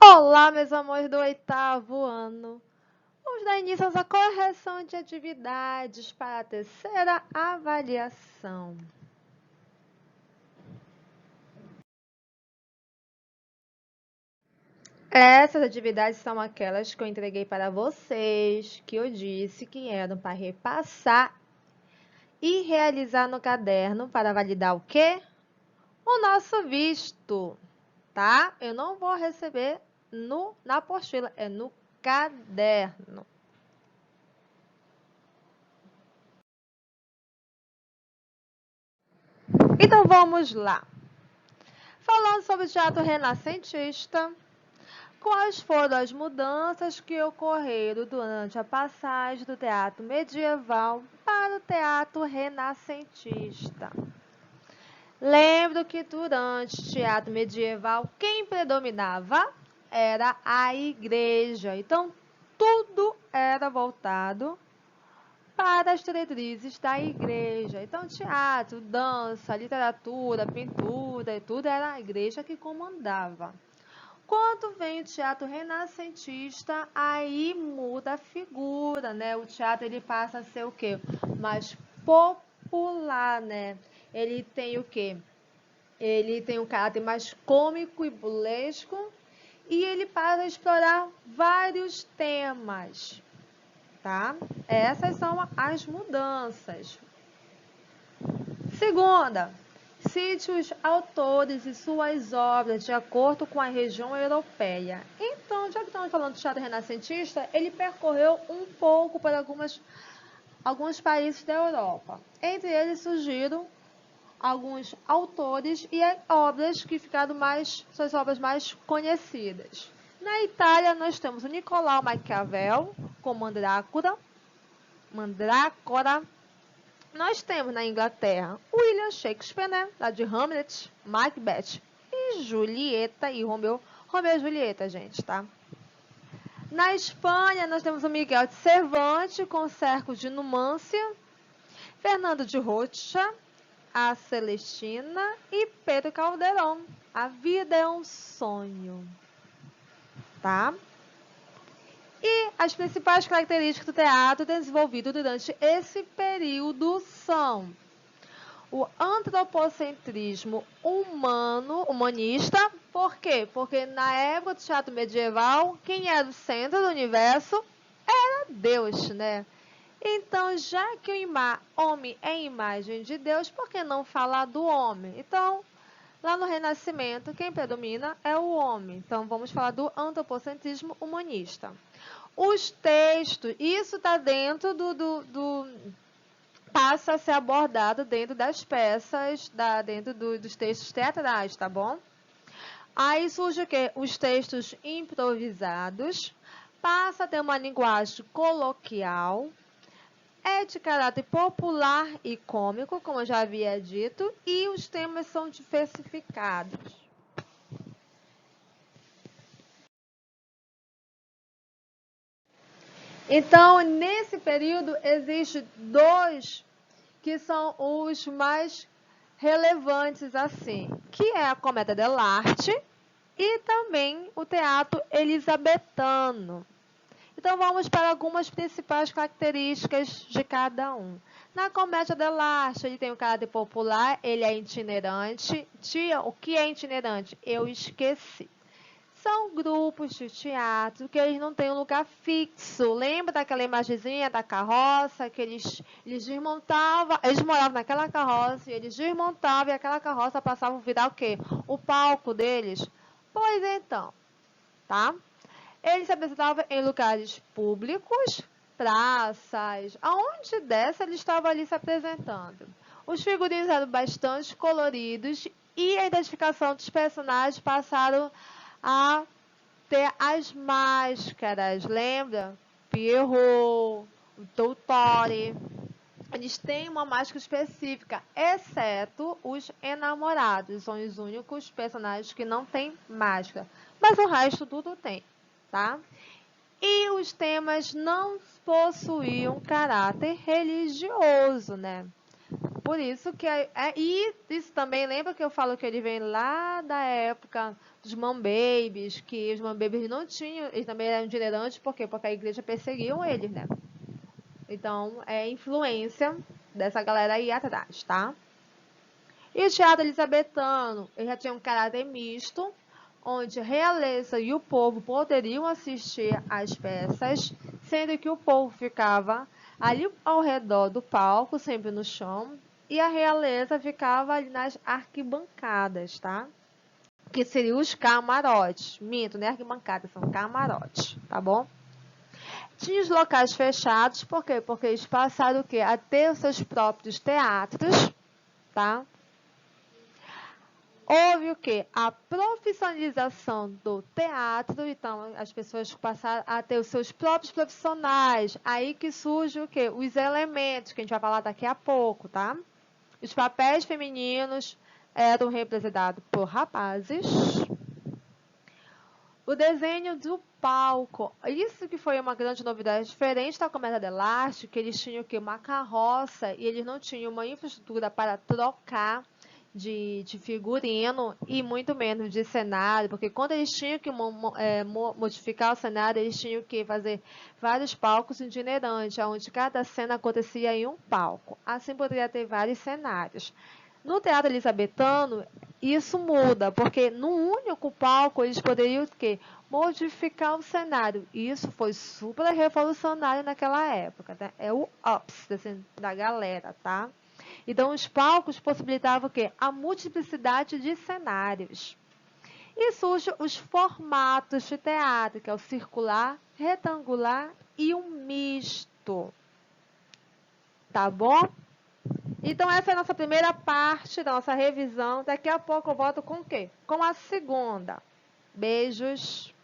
Olá, meus amores do oitavo ano. Vamos dar início à correção de atividades para a terceira avaliação. Essas atividades são aquelas que eu entreguei para vocês, que eu disse que eram para repassar e realizar no caderno para validar o quê? O nosso visto, tá? Eu não vou receber na apostila, é no caderno. Então vamos lá. Falando sobre o teatro renascentista, quais foram as mudanças que ocorreram durante a passagem do teatro medieval para o teatro renascentista? Lembro que durante o teatro medieval, quem predominava era a igreja. Então, tudo era voltado para as diretrizes da igreja. Então, teatro, dança, literatura, pintura, e tudo era a igreja que comandava. Quando vem o teatro renascentista, aí muda a figura, né? O teatro ele passa a ser o quê? Mais popular, né? Ele tem o quê? Ele tem um caráter mais cômico e burlesco e ele passa a explorar vários temas, tá? Essas são as mudanças. Segunda, cite os autores e suas obras de acordo com a região europeia. Então, já que estamos falando do teatro renascentista, ele percorreu um pouco por alguns países da Europa. Entre eles surgiram alguns autores e obras que ficaram suas obras mais conhecidas. Na Itália, nós temos o Nicolau Maquiavel, com Mandrácora. Nós temos na Inglaterra William Shakespeare, né? Lá de Hamlet, Macbeth e Julieta e Romeu e Julieta, gente, tá? Na Espanha, nós temos o Miguel de Cervantes com Cerco de Numância, Fernando de Rocha, a Celestina e Pedro Calderón. A vida é um sonho, tá? E as principais características do teatro desenvolvido durante esse período são o antropocentrismo humanista. Por quê? Porque na época do teatro medieval, quem era o centro do universo era Deus, né? Então, já que o homem é imagem de Deus, por que não falar do homem? Então, lá no Renascimento, quem predomina é o homem. Então, vamos falar do antropocentrismo humanista. Os textos, isso está dentro passa a ser abordado dentro das peças, dentro dos textos teatrais, tá bom? Aí surge o quê? Os textos improvisados, passa a ter uma linguagem coloquial, é de caráter popular e cômico, como eu já havia dito, e os temas são diversificados. Então, nesse período, existem dois que são os mais relevantes, assim, que é a comédia dell'arte e também o teatro elisabetano. Então, vamos para algumas principais características de cada um. Na comédia dell'arte, ele tem o caráter popular, ele é itinerante. Tia, o que é itinerante? Eu esqueci. São grupos de teatro que eles não têm um lugar fixo. Lembra daquela imagenzinha da carroça que eles desmontavam, eles moravam naquela carroça e eles desmontavam e aquela carroça passava a virar o quê? O palco deles. Pois então, tá? Ele se apresentava em lugares públicos, praças, aonde desse ele estava ali se apresentando. Os figurinos eram bastante coloridos e a identificação dos personagens passaram a ter as máscaras, lembra? Pierrot, o Doutore. Eles têm uma máscara específica, exceto os enamorados. São os únicos personagens que não têm máscara. Mas o resto tudo tem, tá? E os temas não possuíam caráter religioso, né? por isso que... E isso também, lembra que eu falo que ele vem lá da época dos Man Babies, que os Man Babies não tinham, eles também eram itinerantes, por quê? Porque a igreja perseguiam eles, né? Então, é influência dessa galera aí atrás, tá? E o teatro elisabetano, ele já tinha um caráter misto, onde a realeza e o povo poderiam assistir às peças, sendo que o povo ficava ali ao redor do palco, sempre no chão, e a realeza ficava ali nas arquibancadas, tá? Que seriam os camarotes. Minto, não é arquibancada, são camarotes, tá bom? Tinha os locais fechados, por quê? Porque eles passaram o quê? A ter os seus próprios teatros, tá? Houve o quê? A profissionalização do teatro, então as pessoas passaram a ter os seus próprios profissionais. Aí que surge o quê? Os elementos, que a gente vai falar daqui a pouco, tá? Os papéis femininos eram representados por rapazes. O desenho do palco, isso que foi uma grande novidade, diferente da Comédia dell'arte, que eles tinham o quê? Uma carroça e eles não tinham uma infraestrutura para trocar de figurino e muito menos de cenário, porque quando eles tinham que modificar o cenário, eles tinham que fazer vários palcos itinerantes, onde cada cena acontecia em um palco. Assim poderia ter vários cenários. No teatro elisabetano, isso muda, porque no único palco eles poderiam o quê? Modificar o cenário. E isso foi super revolucionário naquela época, né? É o ups assim, da galera, tá? Então, os palcos possibilitavam o quê? A multiplicidade de cenários. E surgem os formatos de teatro, que é o circular, retangular e o misto. Tá bom? Então, essa é a nossa primeira parte da nossa revisão. Daqui a pouco eu volto com o quê? Com a segunda. Beijos.